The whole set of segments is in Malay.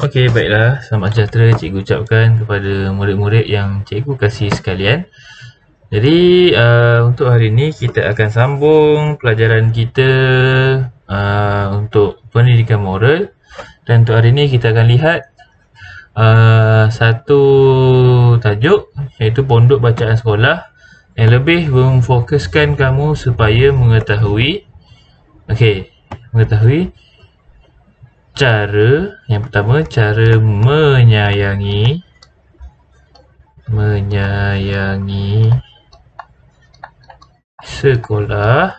Okey, baiklah. Selamat sejahtera cikgu ucapkan kepada murid-murid yang cikgu kasih sekalian. Jadi, untuk hari ini kita akan sambung pelajaran kita untuk pendidikan moral. Dan untuk hari ini kita akan lihat satu tajuk, iaitu pondok bacaan sekolah yang lebih memfokuskan kamu supaya mengetahui cara, yang pertama, cara menyayangi sekolah.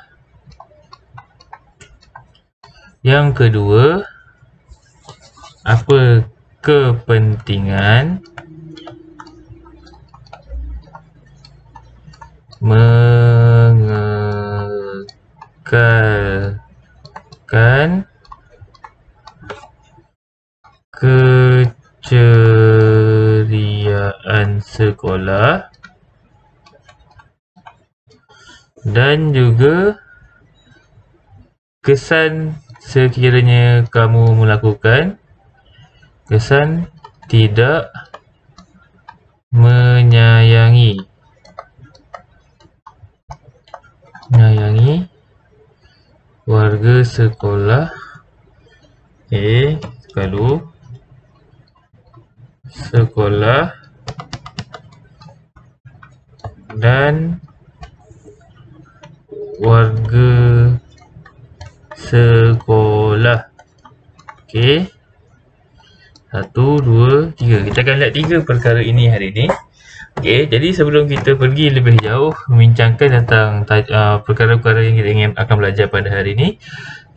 Yang kedua, apa kepentingan mengekalkan keceriaan sekolah, dan juga kesan sekiranya kamu melakukan kesan tidak menyayangi warga sekolah. Kalau sekolah dan warga sekolah. Okey. 1, 2, 3. Kita akan lihat 3 perkara ini hari ini. Okey, jadi sebelum kita pergi lebih jauh membincangkan tentang perkara-perkara yang kita akan belajar pada hari ini,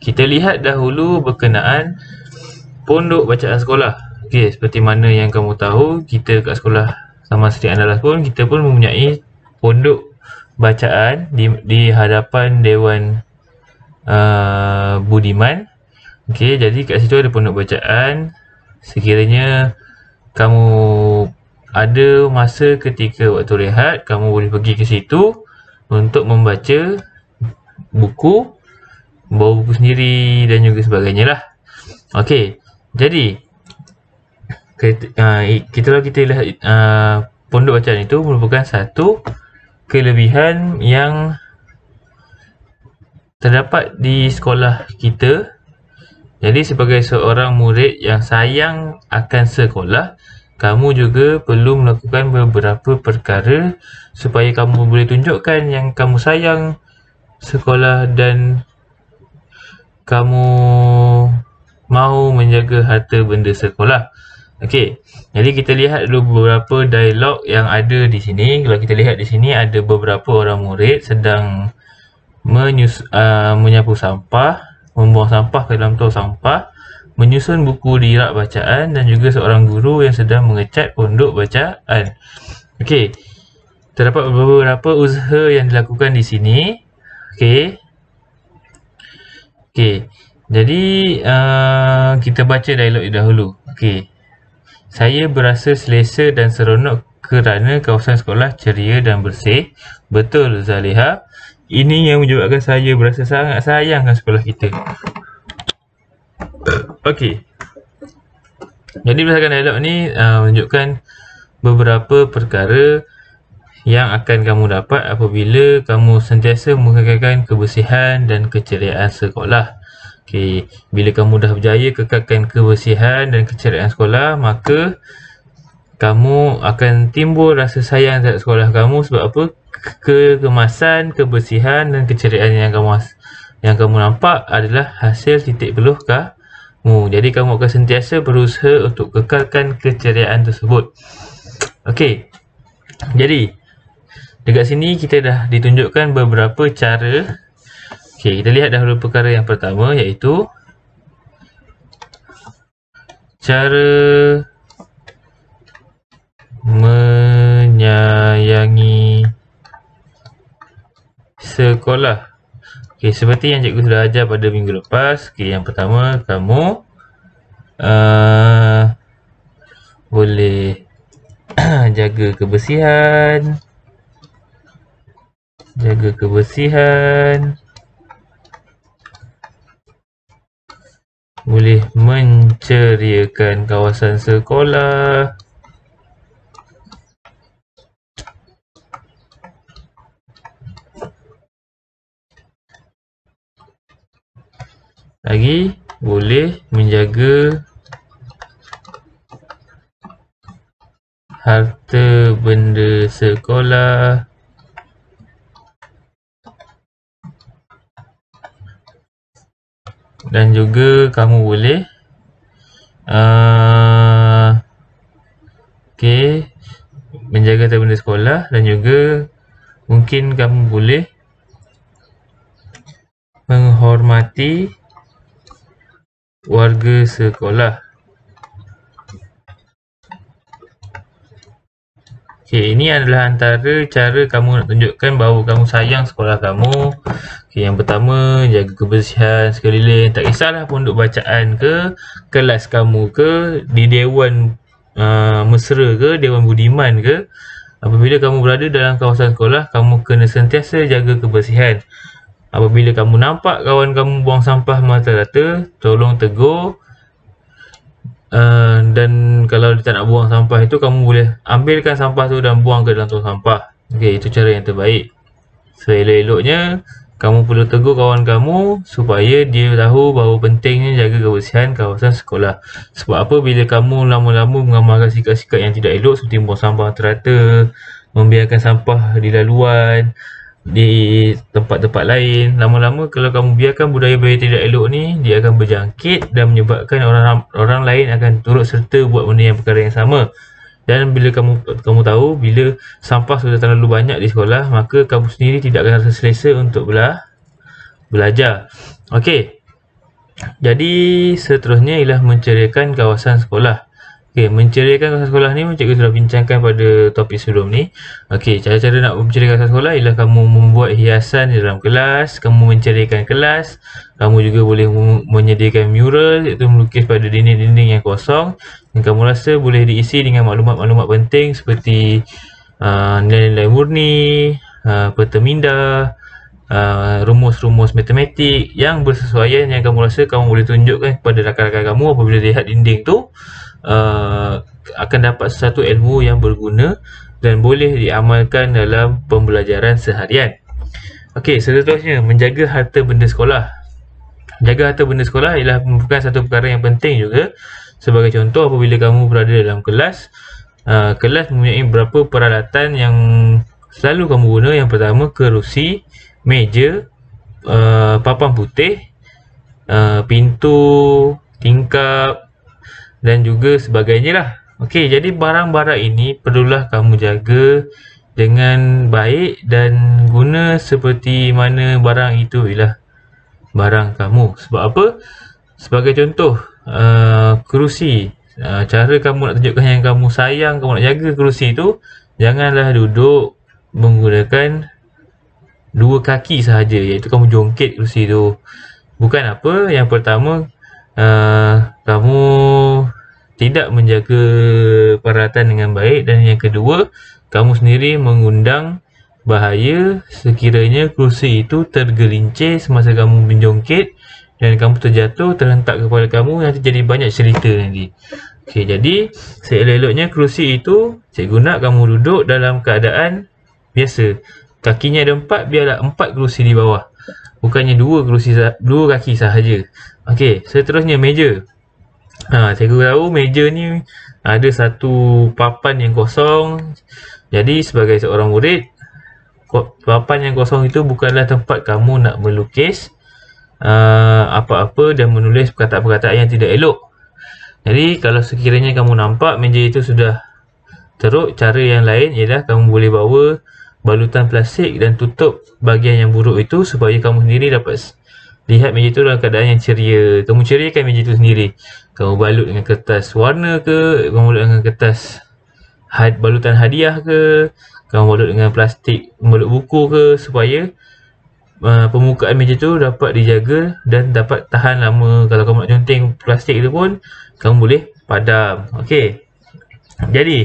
kita lihat dahulu berkenaan pondok bacaan sekolah. Okey, seperti mana yang kamu tahu, kita kat sekolah Taman Sri Andalas pun, kita pun mempunyai pondok bacaan di hadapan Dewan Budiman. Okey, jadi kat situ ada pondok bacaan. Sekiranya kamu ada masa ketika waktu rehat, kamu boleh pergi ke situ untuk membaca buku, bawa buku sendiri dan juga sebagainya lah. Okey, jadi kita lihat pondok bacaan itu merupakan satu kelebihan yang terdapat di sekolah kita. Jadi sebagai seorang murid yang sayang akan sekolah, kamu juga perlu melakukan beberapa perkara supaya kamu boleh tunjukkan yang kamu sayang sekolah dan kamu mahu menjaga harta benda sekolah. Okey, jadi kita lihat dulu beberapa dialog yang ada di sini. Kalau kita lihat di sini ada beberapa orang murid sedang menyapu sampah, membuang sampah ke dalam tong sampah, menyusun buku di rak bacaan, dan juga seorang guru yang sedang mengecat pondok bacaan. Okey, terdapat beberapa usaha yang dilakukan di sini. Okey, jadi kita baca dialog dahulu. Okey, saya berasa selesa dan seronok kerana kawasan sekolah ceria dan bersih. Betul, Zaliha. Ini yang menyebabkan saya berasa sangat sayang dengan sekolah kita. Okey, jadi berdasarkan dialog ni menunjukkan beberapa perkara yang akan kamu dapat apabila kamu sentiasa mengekalkan kebersihan dan keceriaan sekolah. Okey, bila kamu dah berjaya kekalkan kebersihan dan keceriaan sekolah, maka kamu akan timbul rasa sayang terhadap sekolah kamu. Sebab apa? Kekemasan, kebersihan dan keceriaan yang kamu nampak adalah hasil titik peluh kamu. Jadi kamu akan sentiasa berusaha untuk kekalkan keceriaan tersebut. Okey, jadi dekat sini kita dah ditunjukkan beberapa cara. Okey, kita lihat dahulu perkara yang pertama, iaitu cara menyayangi sekolah. Okey, seperti yang cikgu sudah ajar pada minggu lepas. Okey, yang pertama, kamu boleh jaga kebersihan. boleh menceriakan kawasan sekolah. Lagi, boleh menjaga harta benda sekolah. Dan juga kamu boleh menjaga harta benda sekolah, dan juga mungkin kamu boleh menghormati warga sekolah. Ini adalah antara cara kamu nak tunjukkan bahawa kamu sayang sekolah kamu. Yang pertama, jaga kebersihan sekeliling. Tak kisahlah pondok bacaan ke, kelas kamu ke, di dewan mesra ke, dewan budiman ke. Apabila kamu berada dalam kawasan sekolah, kamu kena sentiasa jaga kebersihan. Apabila kamu nampak kawan kamu buang sampah mata rata, tolong tegur. Dan kalau dia tak nak buang sampah itu, kamu boleh ambilkan sampah tu dan buang ke dalam tong sampah. Itu cara yang terbaik. Elok-eloknya kamu perlu tegur kawan kamu supaya dia tahu bahawa pentingnya jaga kebersihan kawasan sekolah. Sebab apa? Bila kamu lama-lama mengamalkan sikap-sikap yang tidak elok seperti buang sampah terata, membiarkan sampah di laluan, di tempat-tempat lain, lama-lama kalau kamu biarkan budaya-budaya tidak elok ni, dia akan berjangkit dan menyebabkan orang lain akan turut serta buat benda yang perkara yang sama. Dan bila kamu tahu bila sampah sudah terlalu banyak di sekolah, maka kamu sendiri tidak akan rasa selesa untuk belajar. Okey. Jadi seterusnya ialah menceriakan kawasan sekolah. Menceriakan kawasan sekolah ni cikgu sudah bincangkan pada topik sebelum ni. Cara-cara nak menceriakan kawasan sekolah ialah kamu membuat hiasan di dalam kelas, kamu menceriakan kelas, kamu juga boleh menyediakan mural, iaitu melukis pada dinding-dinding yang kosong yang kamu rasa boleh diisi dengan maklumat-maklumat penting seperti nilai-nilai murni, peta minda, rumus-rumus matematik yang bersesuaian, yang kamu rasa kamu boleh tunjukkan kepada rakan-rakan kamu apabila lihat dinding tu. Akan dapat sesuatu ilmu yang berguna dan boleh diamalkan dalam pembelajaran seharian. Seterusnya, menjaga harta benda sekolah. Jaga harta benda sekolah ialah merupakan satu perkara yang penting juga. Sebagai contoh, apabila kamu berada dalam kelas, kelas mempunyai beberapa peralatan yang selalu kamu guna. Yang pertama, kerusi, meja, papan putih, pintu, tingkap dan juga sebagainya lah. Jadi barang-barang ini perlulah kamu jaga dengan baik dan guna seperti mana barang itu ialah barang kamu. Sebab apa? Sebagai contoh, kerusi. Cara kamu nak tunjukkan yang kamu sayang, kamu nak jaga kerusi itu, janganlah duduk menggunakan dua kaki sahaja, iaitu kamu jongkit kerusi itu. Bukan apa? Yang pertama, kamu tidak menjaga peralatan dengan baik, dan yang kedua, kamu sendiri mengundang bahaya sekiranya kerusi itu tergelincir semasa kamu menjongkit dan kamu terjatuh, terhentak kepala kamu, nanti jadi banyak cerita nanti. Jadi seelok-eloknya kerusi itu cikgu nak kamu duduk dalam keadaan biasa. Kakinya ada 4, biarlah 4 kerusi di bawah, bukannya 2 kaki sahaja. Seterusnya meja. Cikgu tahu meja ni ada satu papan yang kosong. Jadi sebagai seorang murid, papan yang kosong itu bukanlah tempat kamu nak melukis apa-apa dan menulis perkataan-perkataan yang tidak elok. Jadi kalau sekiranya kamu nampak meja itu sudah teruk, cara yang lain ialah kamu boleh bawa balutan plastik dan tutup bahagian yang buruk itu supaya kamu sendiri dapat lihat meja itu dalam keadaan yang ceria. Kamu ceriakan meja itu sendiri. Kamu balut dengan kertas warna ke, kamu balut dengan kertas balutan hadiah ke, kamu balut dengan plastik balut buku ke, supaya permukaan meja itu dapat dijaga dan dapat tahan lama. Kalau kamu nak conteng plastik itu pun, kamu boleh padam. Jadi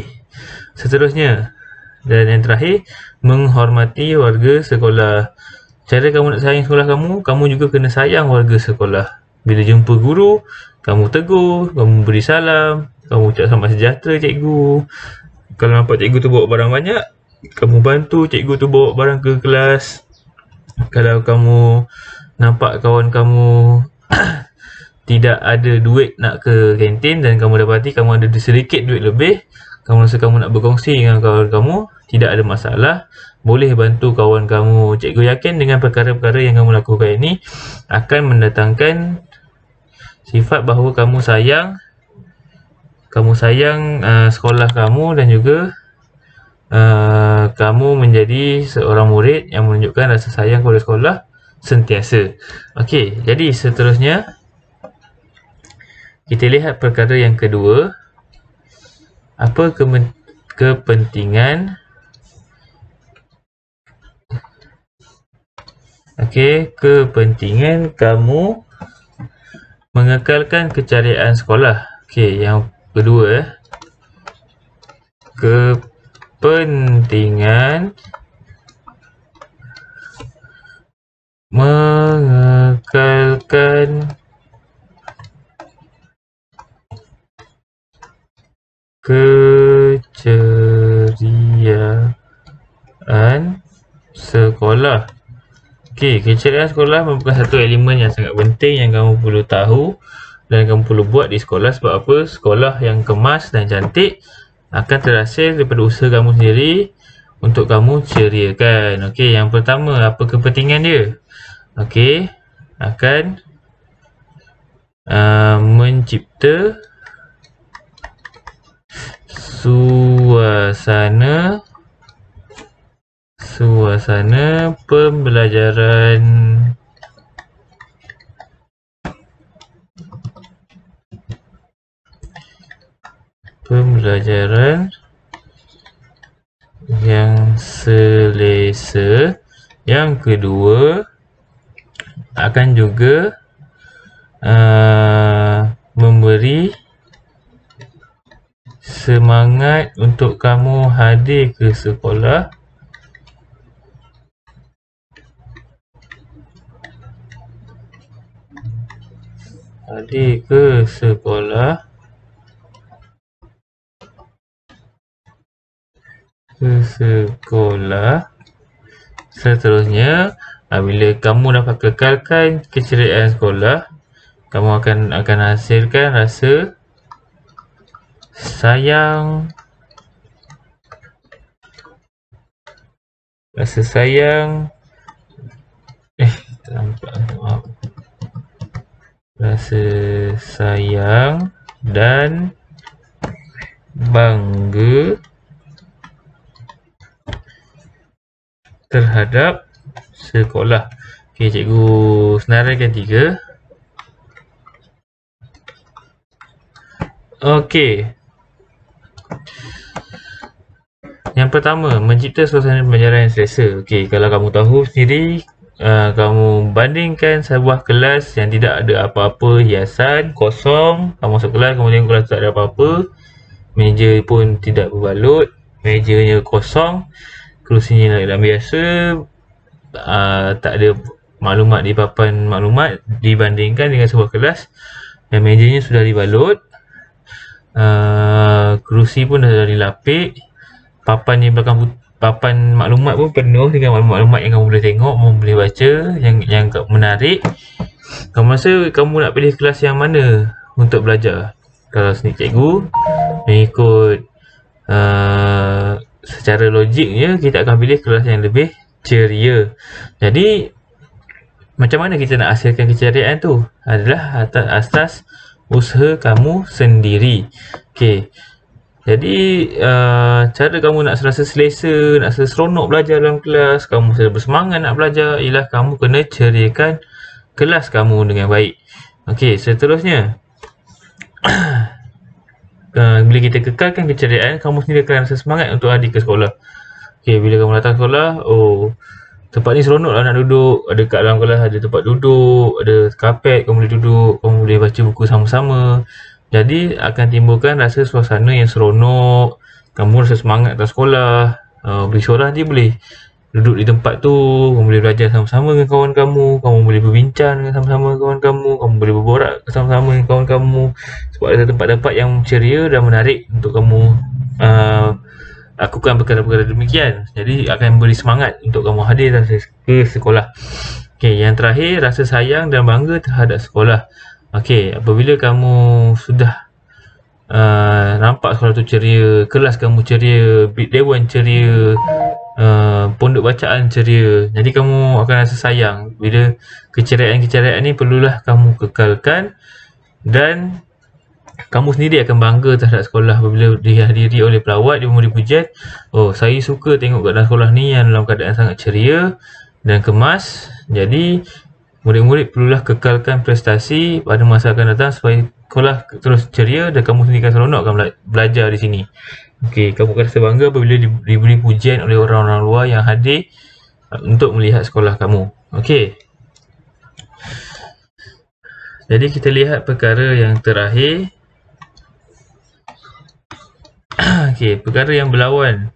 seterusnya dan yang terakhir, menghormati warga sekolah. Cara kamu nak sayang sekolah kamu, kamu juga kena sayang warga sekolah. Bila jumpa guru, kamu tegur, kamu beri salam, kamu ucap selamat sejahtera cikgu. Kalau nampak cikgu tu bawa barang banyak, kamu bantu cikgu tu bawa barang ke kelas. Kalau kamu nampak kawan kamu tidak ada duit nak ke kantin dan kamu dapati kamu ada sedikit duit lebih, kamu rasa kamu nak berkongsi dengan kawan kamu, tidak ada masalah, boleh bantu kawan kamu. Cikgu yakin dengan perkara-perkara yang kamu lakukan ini akan mendatangkan sifat bahawa kamu sayang sekolah kamu dan juga kamu menjadi seorang murid yang menunjukkan rasa sayang kepada sekolah sentiasa. Okey, jadi seterusnya kita lihat perkara yang kedua. Apa kepentingan kepentingan kamu mengekalkan keceriaan sekolah. Okey, yang kedua, kepentingan mengekalkan keceriaan sekolah. Okey, keceriaan sekolah merupakan satu elemen yang sangat penting yang kamu perlu tahu dan kamu perlu buat di sekolah. Sebab apa? Sekolah yang kemas dan cantik akan terhasil daripada usaha kamu sendiri untuk kamu ceriakan. Okey, yang pertama, apa kepentingan dia? Okey, akan mencipta suasana pembelajaran yang selesa. Yang kedua, akan juga memberi semangat untuk kamu hadir ke sekolah Seterusnya, bila kamu dapat kekalkan keceriaan sekolah, kamu akan hasilkan rasa sayang dan bangga terhadap sekolah. Okey, cikgu senaraikan 3. Okey. Yang pertama, mencipta suasana pembelajaran yang selesa. Okey, kalau kamu tahu sendiri, kamu bandingkan sebuah kelas yang tidak ada apa-apa hiasan, kosong. Kamu masuk kelas, kemudian kelas tak ada apa-apa, meja pun tidak berbalut, mejanya kosong, kerusinya dalam biasa, tak ada maklumat di papan maklumat, dibandingkan dengan sebuah kelas yang mejanya sudah dibalut, kerusi pun dah dilapik, papan di belakang papan maklumat pun penuh dengan maklumat yang kamu boleh tengok, kamu boleh baca, yang menarik. Kamu rasa kamu nak pilih kelas yang mana untuk belajar? Kalau sini cikgu mengikut secara logiknya, kita akan pilih kelas yang lebih ceria. Jadi macam mana kita nak hasilkan keceriaan tu? Adalah atas asas usaha kamu sendiri. Okey, jadi cara kamu nak rasa selesa, nak rasa seronok belajar dalam kelas, kamu rasa bersemangat nak belajar, ialah kamu kena ceriakan kelas kamu dengan baik. Okey, seterusnya bila kita kekalkan keceriaan, kamu sendiri akan rasa semangat untuk hadir ke sekolah. Okey, bila kamu datang sekolah, tempat ni seronok lah nak duduk, ada kat dalam kelas ada tempat duduk, ada kapet, kamu boleh duduk, kamu boleh baca buku sama-sama. Jadi akan timbulkan rasa suasana yang seronok, kamu rasa semangat datang sekolah, beri syurah je boleh. duduk di tempat tu, kamu boleh belajar sama-sama dengan kawan kamu, kamu boleh berbincang dengan sama-sama dengan kawan kamu, kamu boleh berborak sama-sama dengan kawan kamu, sebab ada tempat-tempat yang ceria dan menarik untuk kamu lakukan perkara-perkara demikian. Jadi akan beri semangat untuk kamu hadir ke sekolah. Okey, yang terakhir, rasa sayang dan bangga terhadap sekolah. Okey, apabila kamu sudah nampak sekolah tu ceria, kelas kamu ceria, dewan ceria, pondok bacaan ceria, jadi kamu akan rasa sayang. Bila keceriaan-keceriaan ni perlulah kamu kekalkan, dan kamu sendiri akan bangga terhadap sekolah apabila dihadiri oleh pelawat, dia memberi pujian. Oh, saya suka tengok kat dalam sekolah ni yang dalam keadaan sangat ceria dan kemas. Jadi murid-murid perlulah kekalkan prestasi pada masa akan datang supaya sekolah terus ceria dan kamu sendiri akan seronok akan belajar di sini. Okey, kamu akan rasa bangga apabila diberi pujian oleh orang-orang luar yang hadir untuk melihat sekolah kamu. Okey. Jadi kita lihat perkara yang terakhir. Okey, perkara yang berlawan.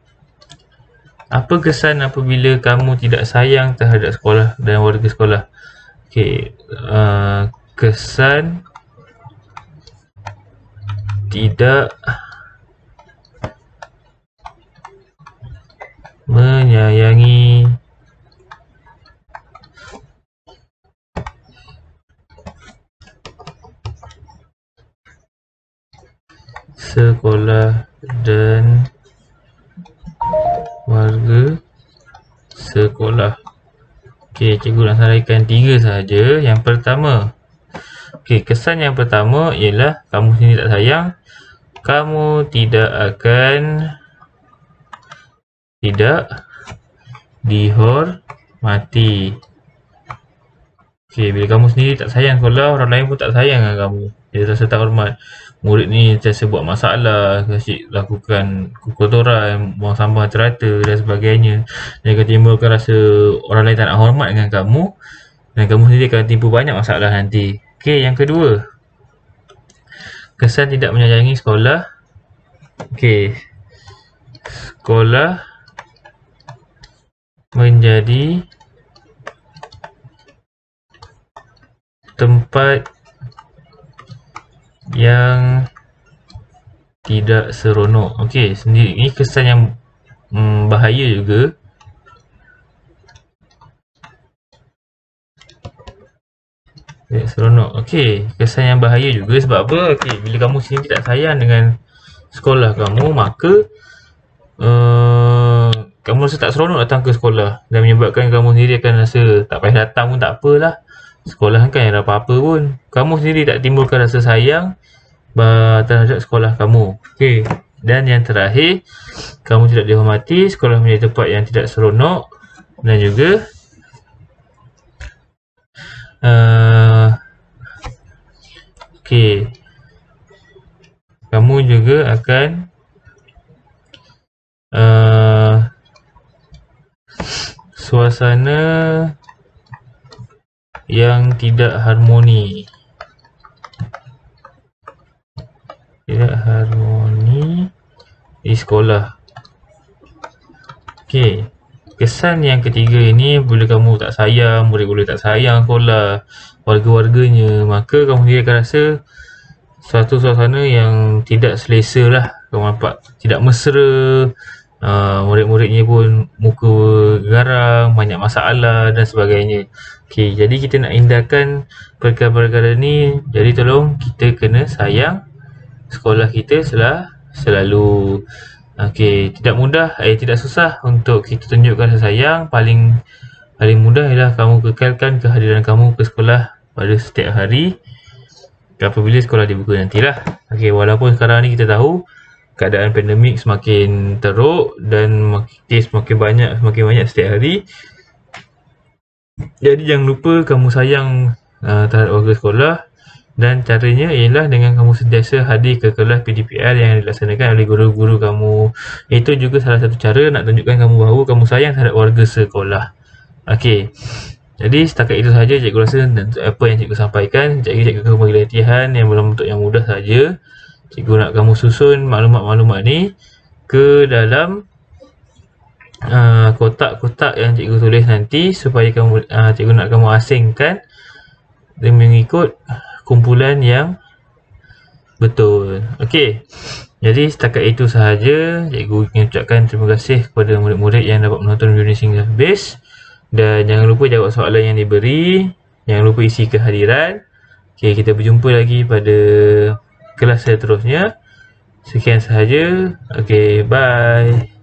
Apa kesan apabila kamu tidak sayang terhadap sekolah dan warga sekolah? Okey, kesan tidak menyayangi sekolah dan warga sekolah. Okey, cikgu nak sampaikan 3 sahaja. Yang pertama, okey, kesan yang pertama ialah kamu sendiri tak sayang, kamu tidak dihormati. Okey, bila kamu sendiri tak sayang sekolah, orang lain pun tak sayang dengan kamu. Dia rasa tak hormat. Murid ni sentiasa buat masalah, asyik lakukan kotoran, buang sampah terata dan sebagainya. Dia akan timbulkan rasa orang lain tak nak hormat dengan kamu, dan kamu sendiri akan timbul banyak masalah nanti. Okey, yang kedua, kesan tidak menyayangi sekolah. Okey, sekolah menjadi tempat yang tidak seronok. Okey, sendiri ini kesan yang bahaya juga. Tidak seronok. Okey, kesan yang bahaya juga sebab apa? Okey, bila kamu sendiri tak sayang dengan sekolah kamu, maka kamu rasa tak seronok datang ke sekolah dan menyebabkan kamu sendiri akan rasa tak payah datang pun tak apalah. Sekolah kan ada apa-apa pun. Kamu sendiri tak timbulkan rasa sayang terhadap sekolah kamu. Okey. Dan yang terakhir, kamu tidak dihormati, sekolah menjadi tempat yang tidak seronok, dan juga okey, kamu juga akan suasana yang tidak harmoni. Tidak harmoni di sekolah. Okey, kesan yang ketiga ini, bila kamu tak sayang, murid-murid tak sayang sekolah, warga-warganya, maka kamu sendiri akan rasa suatu suasana yang tidak selesa lah. Kamu nampak tidak mesra, murid-muridnya pun muka garang, banyak masalah dan sebagainya. Okey, jadi kita nak hindarkan perkara-perkara ni. Jadi tolong kita kena sayang sekolah kita selalu. Okey, tidak susah untuk kita tunjukkan rasa sayang. Paling mudah ialah kamu kekalkan kehadiran kamu ke sekolah pada setiap hari apabila sekolah dibuka nantilah. Okey, walaupun sekarang ni kita tahu keadaan pandemik semakin teruk dan kes semakin banyak setiap hari. Jadi jangan lupa kamu sayang terhadap warga sekolah, dan caranya ialah dengan kamu sentiasa hadir ke kelas PDPR yang dilaksanakan oleh guru-guru kamu. Itu juga salah satu cara nak tunjukkan kamu bahawa kamu sayang terhadap warga sekolah. Okey. Jadi setakat itu sahaja cikgu rasa apa yang cikgu sampaikan. Cikgu bagi latihan yang dalam bentuk yang mudah saja. Cikgu nak kamu susun maklumat-maklumat ni ke dalam kotak-kotak yang cikgu tulis nanti supaya kamu cikgu nak kamu asingkan dan mengikut kumpulan yang betul. Okey. Jadi setakat itu sahaja. Cikgu ingin ucapkan terima kasih kepada murid-murid yang dapat menonton video ini sehingga habis. Dan jangan lupa jawab soalan yang diberi. Jangan lupa isi kehadiran. Okey, kita berjumpa lagi pada kelas seterusnya. Sekian sahaja. Okey, bye.